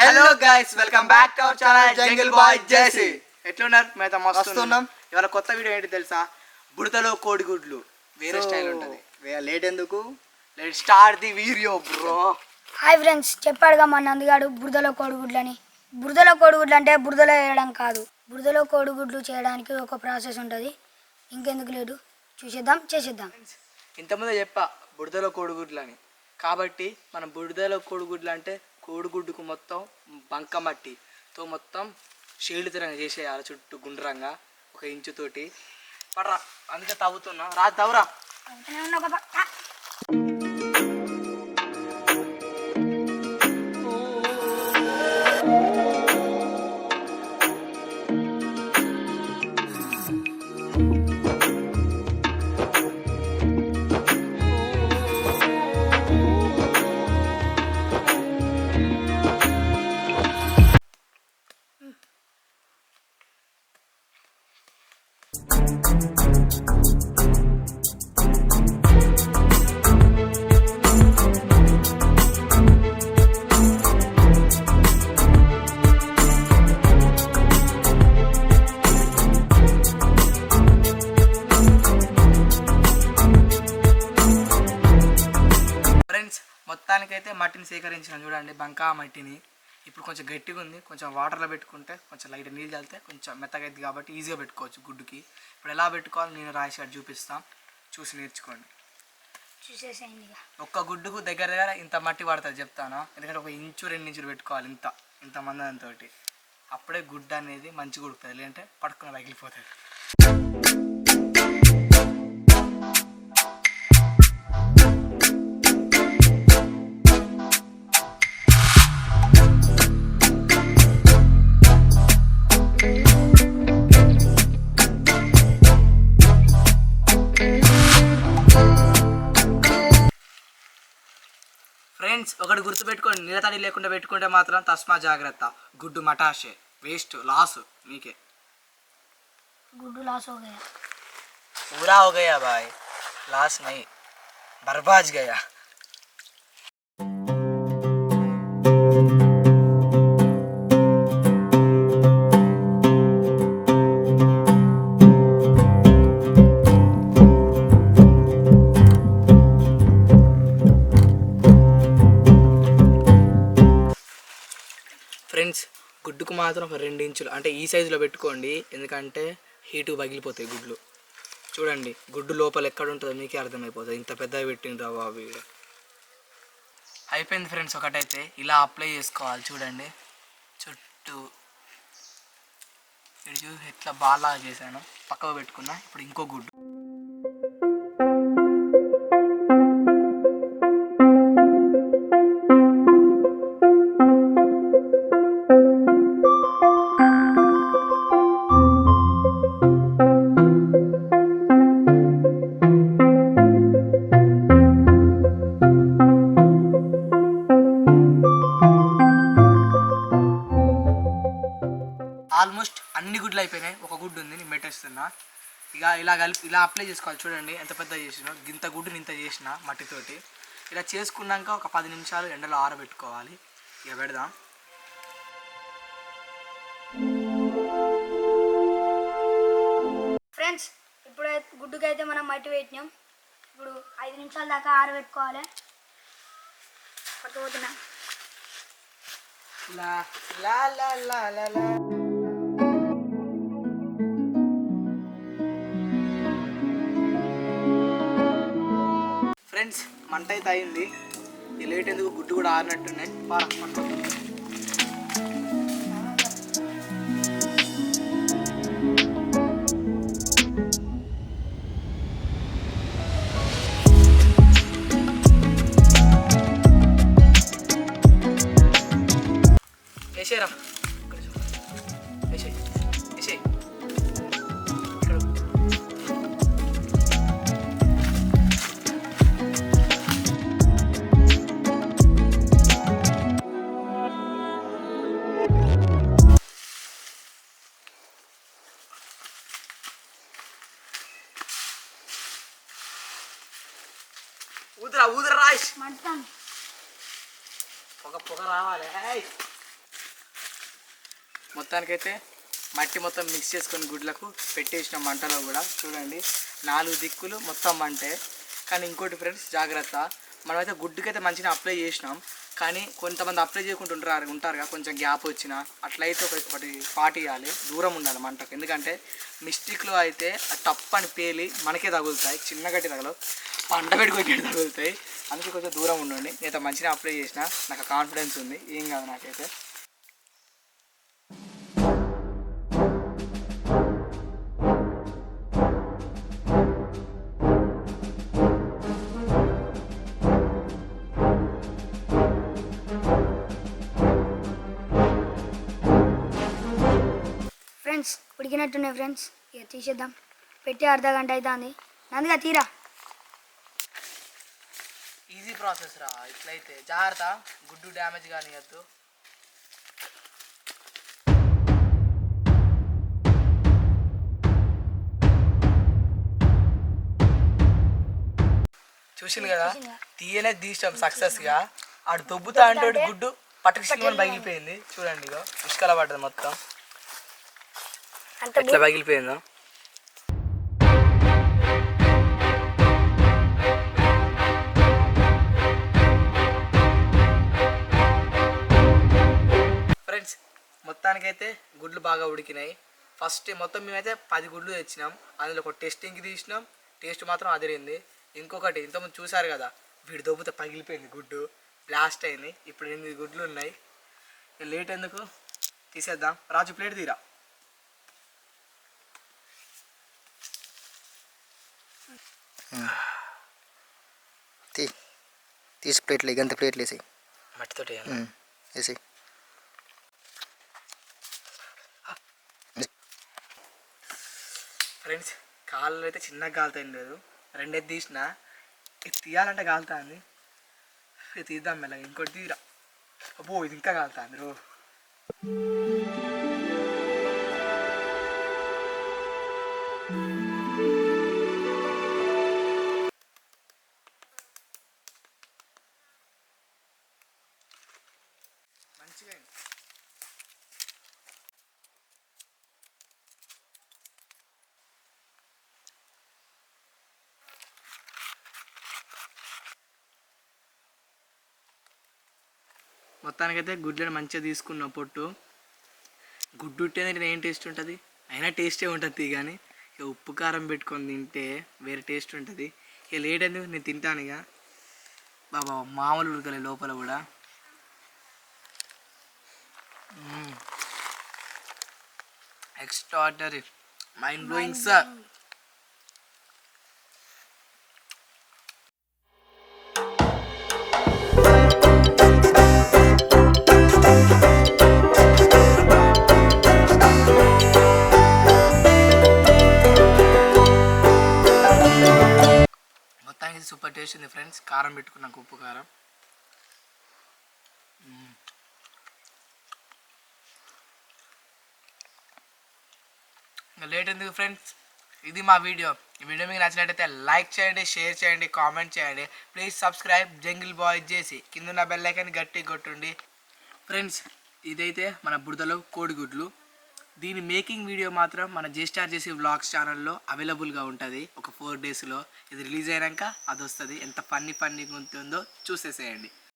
Hello guys, welcome back to our channel jungle boy JC. ఎట్లున్నారు? మేత మస్తున్నాం. ఇవాళ కొత్త వీడియో ఏంటి తెలుసా? బుడతలో కోడిగుడ్లు. వేరే స్టైల్ ఉంటుంది. లేట్ ఎందుకు, let's start the video bro. Hi friends, చెప్పాడుగా మా నందిగాడు బురదలో కోడిగుడ్లు అని. బురదలో కోడిగుడ్లు అంటే బురదలో వేయడం కాదు. బురదలో కోడిగుడ్లు చేయడానికి ఒక ప్రాసెస్ ఉంటుంది. ఇంకెందుకు లేటు, చూసేద్దాం, చేసేద్దాం. ఇంతకుముందే చెప్పా బురదలో కోడిగుడ్లు అని. కాబట్టి మనం బురదలో కోడిగుడ్లు అంటే కోడిగుడ్డుకు మొత్తం బంకమట్టితో మొత్తం షేడ్ తిరంగా చేసేయాలి, చుట్టూ గుండ్రంగా 1 ఇంచుతోటి. పడరా, అందుకే తవ్వుతున్నా. రా తవ్వురా. మొత్తానికైతే మట్టిని సేకరించిన చూడండి, బంకా మట్టిని. ఇప్పుడు కొంచెం గట్టిగా ఉంది, కొంచెం వాటర్లో పెట్టుకుంటే కొంచెం లైట్ నీళ్ళు చల్లితే కొంచెం మెత్తగా అవుతుంది కాబట్టి ఈజీగా పెట్టుకోవచ్చు గుడ్డుకి. ఇప్పుడు ఎలా పెట్టుకోవాలి నేను రాసి అటు చూపిస్తాను, చూసి నేర్చుకోండి. ఒక్క గుడ్డుకు దగ్గర ఇంత మట్టి పడుతుంది చెప్తాను. ఎందుకంటే 1 ఇంచు 2 ఇంచులు పెట్టుకోవాలి, ఇంత మందంతో. అప్పుడే గుడ్డు అనేది మంచిగా ఉడుకుతుంది, లేదంటే పట్టుకుని పగిలిపోతుంది. ఫ్రెండ్స్, ఒకటి గుర్తుపెట్టుకోండి, నిలతడి లేకుండా పెట్టుకుంటే మాత్రం తస్మా జాగ్రత్త. గుడ్డు మటాషే, వేస్ట్, లాస్ మీకే. గుడ్డు లాస్ हो गया, पूरा हो गया भाई, लास नहीं, बर्बाद गया. ఫ్రెండ్స్, గుడ్డుకు మాత్రం 2 ఇంచులు అంటే ఈ సైజులో పెట్టుకోండి, ఎందుకంటే హీటు పగిలిపోతాయి గుడ్లు. చూడండి గుడ్డు లోపల ఎక్కడ ఉంటుందో మీకే అర్థమైపోతుంది. ఇంత పెద్దగా పెట్టిండ్రు వీడియో. అయిపోయింది ఫ్రెండ్స్. ఒకటైతే ఇలా అప్లై చేసుకోవాలి చూడండి చుట్టూ. ఇది ఎట్లా బాగా చేశాను, పక్కకు పెట్టుకున్నా. ఇప్పుడు ఇంకో గుడ్డు. ఆల్మోస్ట్ అన్ని గుడ్లు అయిపోయినాయి, ఒక గుడ్డు ఉంది, నేను పెట్టేస్తున్నా. ఇక ఇలా కలిపి ఇలా అప్లై చేసుకోవాలి. చూడండి ఎంత పెద్ద చేసిన, గింత గుడ్డుని ఇంత చేసిన మట్టితోటి. ఇలా చేసుకున్నాక ఒక 10 నిమిషాలు ఎండలో ఆరబెట్టుకోవాలి. ఇక పెడదాం. ఫ్రెండ్స్, ఇప్పుడు గుడ్డుకైతే మనం మట్టి పెట్టినాం. ఇప్పుడు 5 నిమిషాల దాకా ఆరబెట్టుకోవాలి. పట్టుకుపోతున్నా. లా లా లా లా లా లా. ఫ్రెండ్స్, మంట అయితే అయింది. ఈ లేట్ ఎందుకు, గుడ్డు కూడా ఆరినట్టున్నాయి. వేసేరా, వేసేయి వేసేయి. ఊదరా ఊదరా రాయిష్, మంటం పొగ పొగ రావాలి. మొత్తానికైతే మట్టి మొత్తం మిక్స్ చేసుకొని గుడ్లకు పెట్టేసిన మంటలో కూడా చూడండి 4 దిక్కులు మొత్తం మంటే. కానీ ఇంకోటి ఫ్రెండ్స్ జాగ్రత్త, మనమైతే గుడ్డుకైతే మంచిగా అప్లై చేసినాం, కానీ కొంతమంది అప్లై చేయకుండా ఉంటారుగా, కొంచెం గ్యాప్ వచ్చినా అట్లయితే ఒకటి పాటియాలి, దూరం ఉండాలి మంటకు. ఎందుకంటే మిస్టేక్లో అయితే టప్పని పేలి మనకే తగులుతాయి, చిన్న గట్టి తగలవు, పంట పెట్టుకొని తగులుతాయి. అందుకే కొంచెం దూరం ఉండండి. నేనైతే మంచిగా అప్లై చేసిన, నాకు కాన్ఫిడెన్స్ ఉంది, ఏం కాదు నాకైతే. ఫ్రెండ్స్ ఉడికినట్టున్నాయి ఫ్రెండ్స్, ఇక తీసేద్దాం. పెట్టి అర్ధ గంట అవుతుంది. నందుగా తీరా. ఈజీ ప్రాసెస్ రా, ఇట్లయితే జాగ్రత్త, గుడ్డు డ్యామేజ్ కానియద్దు. చూసింది కదా, తీయనే తీసాం సక్సెస్గా. ఆడు దొబ్బుతా అంటే గుడ్డు పట్టుకు సినిమాని పగిలిపోయింది. చూడండి ఇగో ఇసుకల పడ్డది మొత్తం, ఎట్లా పగిలిపోయిందో. ఫ్రెండ్స్ మొత్తానికైతే గుడ్లు బాగా ఉడికినాయి. ఫస్ట్ మొత్తం మేమైతే 10 గుడ్లు తెచ్చినాం, అందులో ఒక టెస్టింగ్కి తీసినాం, టేస్ట్ మాత్రం అదిరింది. ఇంకొకటి ఇంతకుముందు చూసారు కదా, వీడి దొబ్బుతో పగిలిపోయింది గుడ్డు, బ్లాస్ట్ అయింది. ఇప్పుడు 8 గుడ్లు ఉన్నాయి. లేట్ ఎందుకు, తీసేద్దాం. రాజు ప్లేట్ తీరా. తీసి ప్లేట్లు గంత ప్లేట్లు వేసి మట్టితో వేసి ఫ్రెండ్స్ కాళ్ళు అయితే చిన్నగా కాలుతాయి లేదు, 2 తీసిన, ఇది తీయాలంటే కాలుతుంది. ఇది తీద్దాం మెల్లగా, ఇంకోటి తీరా. అబ్బో ఇది ఇంకా కాలుతుంది రో. మంచిగా మొత్తానికైతే గుడ్లను మంచిగా తీసుకున్న పొట్టు. గుడ్డు ఉట్టేది ఏం టేస్ట్ ఉంటుంది, అయినా టేస్టే ఉంటుంది. కానీ ఇక ఉప్పు కారం పెట్టుకొని తింటే వేరే టేస్ట్ ఉంటుంది. ఇక లేట్ ఎందుకు, నేను తింటాను ఇక. బాబా మామూలు ఉడకలే లోపల కూడా. Extraordinary, mind blowing sir. మొత్తానికి సూపర్ టేస్ట్ ఉంది ఫ్రెండ్స్. కారం పెట్టుకున్నాక ఉప్పు కారం. లేట్ ఎందుకు ఫ్రెండ్స్, ఇది మా వీడియో. ఈ వీడియో మీకు నచ్చినట్టయితే లైక్ చేయండి, షేర్ చేయండి, కామెంట్ చేయండి. ప్లీజ్ సబ్స్క్రైబ్ జంగిల్ బాయ్ చేసి కింద ఉన్న బెల్ ఐకాన్ గట్టి కొట్టుండి. ఫ్రెండ్స్ ఇదైతే మన బురదలో కోడిగుడ్లు. దీని మేకింగ్ వీడియో మాత్రం మన జేస్టార్ చేసి వ్లాగ్స్ ఛానల్లో అవైలబుల్గా ఉంటుంది. ఒక 4 డేస్లో ఇది రిలీజ్ అయినాక అది వస్తుంది. ఎంత ఫన్నీ ఉంటుందో చూసేసేయండి.